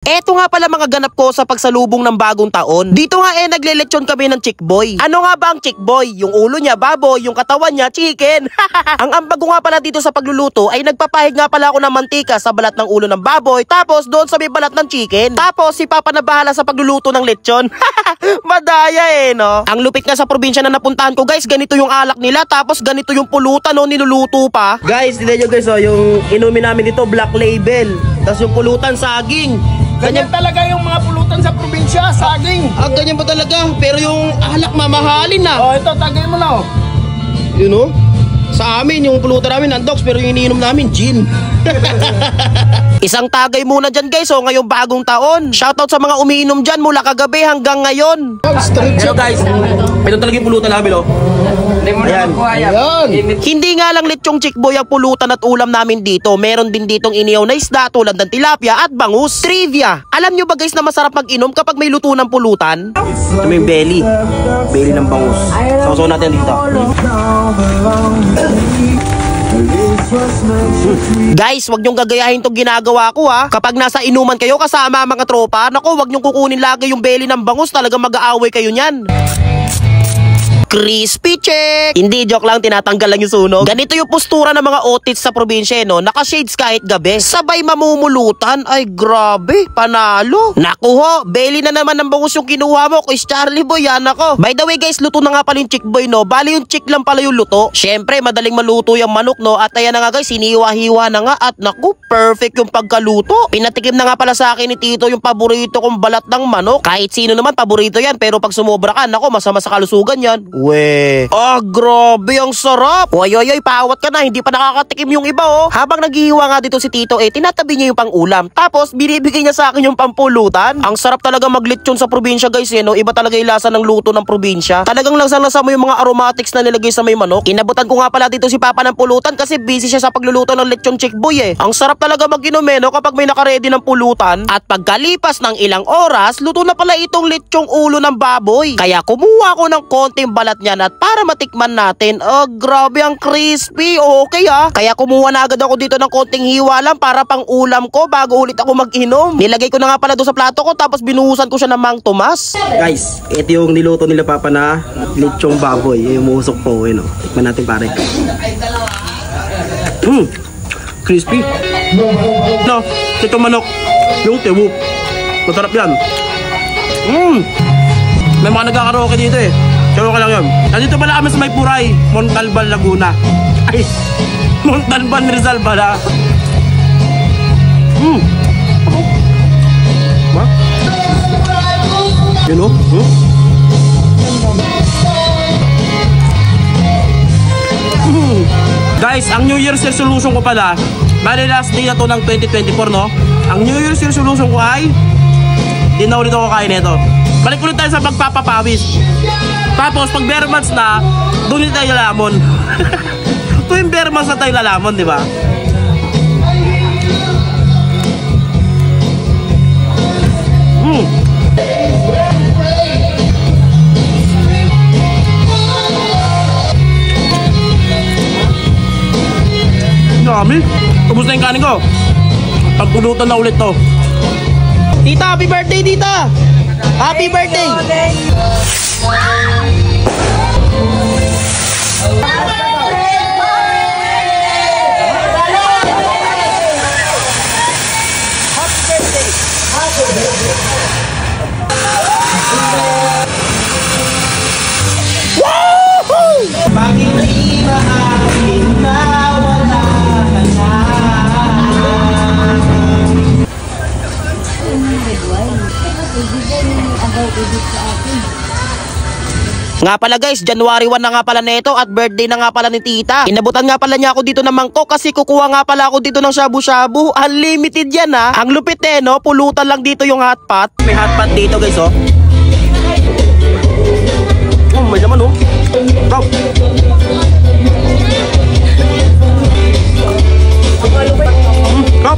Eto nga pala mga ganap ko sa pagsalubong ng bagong taon. Dito nga nagleletsyon kami ng chick boy. Ano nga ba ang chick boy? Yung ulo niya baboy, yung katawan niya chicken. Ang ambag ko nga pala dito sa pagluluto ay nagpapahig nga pala ako ng mantika sa balat ng ulo ng baboy, tapos doon sa may balat ng chicken. Tapos si Papa na bahala sa pagluluto ng lechon. Madaya no? Ang lupit nga sa probinsya na napuntahan ko guys, ganito yung alak nila, tapos ganito yung pulutan niluluto pa. Guys, tignan nyo guys yung inumin namin dito, Black Label. Tapos yung pulutan saging. Ganyan talaga yung mga pulutan sa probinsya, saging. Ganyan pa talaga. Pero yung alak mamahalin na. Oh, ito, tagay mo na You know? Sa amin, yung pulutan namin nandox, pero yung iniinom namin, gin. Isang tagay muna dyan guys, ngayong bagong taon. Shoutout sa mga umiinom dyan mula kagabi hanggang ngayon. Hello guys, ito talaga yung pulutan namin Ayan. Hindi nga lang lechong chickboy ang pulutan at ulam namin dito. Meron din ditong inihaw na isda tulad ng tilapia at bangus. Trivia, alam nyo ba guys na masarap mag-inom kapag may luto ng pulutan? Ito may belly. Belly ng bangus. Sausaw natin dito. Guys, wag nyong gagayahin tong ginagawa ko Kapag nasa inuman kayo kasama mga tropa, naku, wag nyong kukunin lagi yung belly ng bangus, talaga mag-aaway kayo niyan. Crispy check! Hindi, joke lang, tinatanggal lang yung sunog. Ganito yung postura ng mga otits sa probinsya, Naka-shades kahit gabi. Sabay mamumulutan. Ay, grabe. Panalo. Naku ho, belly na naman ng bangus yung kinuha mo. Chris Charlie boy, yan ako. By the way guys, luto na nga pala yung chick boy, Bali yung chick lang pala yung luto. Syempre, madaling maluto yung manok, At ayan na nga guys, hiniwa-hiwa na nga. At naku, perfect yung pagkaluto. Pinatikim na nga pala sa akin ni Tito yung paborito kong balat ng manok. Kahit sino naman, paborito yan. Pero pag sumobra ka, naku, masama sa kalusugan yan. Grabe ang sarap. Oy, paawat ka na, hindi pa nakakatikim yung iba Habang naghihiwa nga dito si Tito tinatabi niya yung pang-ulam. Tapos binibigay niya sa akin yung pampulutan. Ang sarap talaga maglechon sa probinsya guys Iba talaga yung lasa ng luto ng probinsya. Talagang lasang-lasa mo yung mga aromatics na nilagay sa may manok. Inabutan ko nga pala dito si Papa ng pulutan kasi busy siya sa pagluluto ng lechon chick boy Ang sarap talaga mag-inom kapag may nakaredy ng pulutan. At pagkalipas ng ilang oras, luto na pala itong lechong ulo ng baboy. Kaya kumuha ko ng konting balat niyan at para matikman natin. Grabe ang crispy. Okay Kaya kumuha na agad ako dito ng konting hiwa lang para pang ulam ko bago ulit ako mag-inom. Nilagay ko na nga pala doon sa plato ko tapos binuhusan ko siya ng Mang Tomas. Guys, ito yung niluto nila Papa na lechong baboy. Yung musok po Tikman natin pare. Crispy. Ito manok. Yung tiwu. Masarap yan. May mga nagkakaroke dito Pero ka lang yun. Nandito pala kami sa may Puray, Montalban, Laguna. Ay, Montalban, Rizal pala. Ba? Yun Guys, ang New Year's resolution ko pala, bali last day na to ng 2024 Ang New Year's resolution ko ay hindi na ulit ako kain nito. Balik ulit tayo sa pagpapapawis. Tapos pag bare months na, doon din tayo lalamon. Tuwing bare months na tayo lalamon, di ba? Dami. Ubus na yung kanin ko. Pagpulutan na ulit to. Tita, happy birthday, tita! Happy birthday! Nga pala guys, January 1 na nga pala neto at birthday na nga pala ni tita. Inabutan nga pala niya ako dito ng mangkok kasi kukuha nga pala ako dito ng shabu-shabu. Unlimited yan Ang lupit pulutan lang dito yung hot pot. May hot pot dito guys may naman Bro. Bro.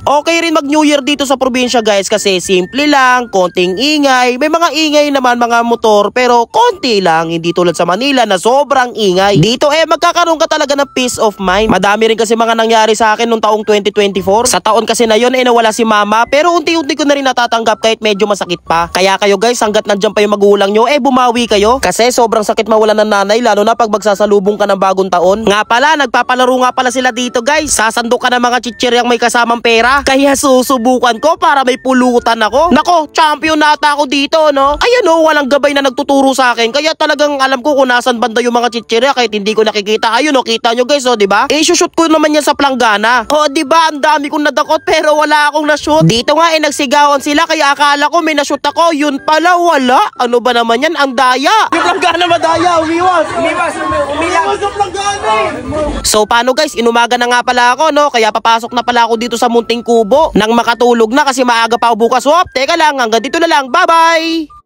Okay rin mag New Year dito sa probinsya guys kasi simple lang, konting ingay. May mga ingay naman mga motor pero konti lang, hindi tulad sa Manila na sobrang ingay. Dito magkakaroon ka talaga ng peace of mind. Madami rin kasi mga nangyari sa akin nung taong 2024. Sa taon kasi na yun nawala si mama pero unti-unti ko na rin natatanggap kahit medyo masakit pa. Kaya kayo guys, hanggat nandyan pa yung magulang nyo, bumawi kayo. Kasi sobrang sakit mawalan ng nanay lalo na pag magsasalubong ka ng bagong taon. Nga pala, nagpapalaro nga pala sila dito guys. Sasandok ka ng mga chichiryang may kasamang pera. Kaya susubukan ko para may pulutan ako. Nako, champion na ata ako dito, no? Ayan walang gabay na nagtuturo sa akin. Kaya talagang alam ko kung nasan banda yung mga chichirya kahit hindi ko nakikita. Ayun kita nyo guys, di ba? Shoot ko naman yan sa planggana. Di ba? Ang dami kong nadakot pero wala akong na-shoot. Dito nga nagsigawan sila kaya akala ko may na-shoot ako. Yun pala wala. Ano ba naman yan? Ang daya. Yung planggana madaya. Umiwas. Umiwas yung planggana. So paano guys? Inumaga na nga pala ako, no? Kaya papasok na pala ako dito sa Munting Kubo nang makatulog na kasi maaga pa ako bukas. Teka lang, hanggang dito na lang. Bye-bye!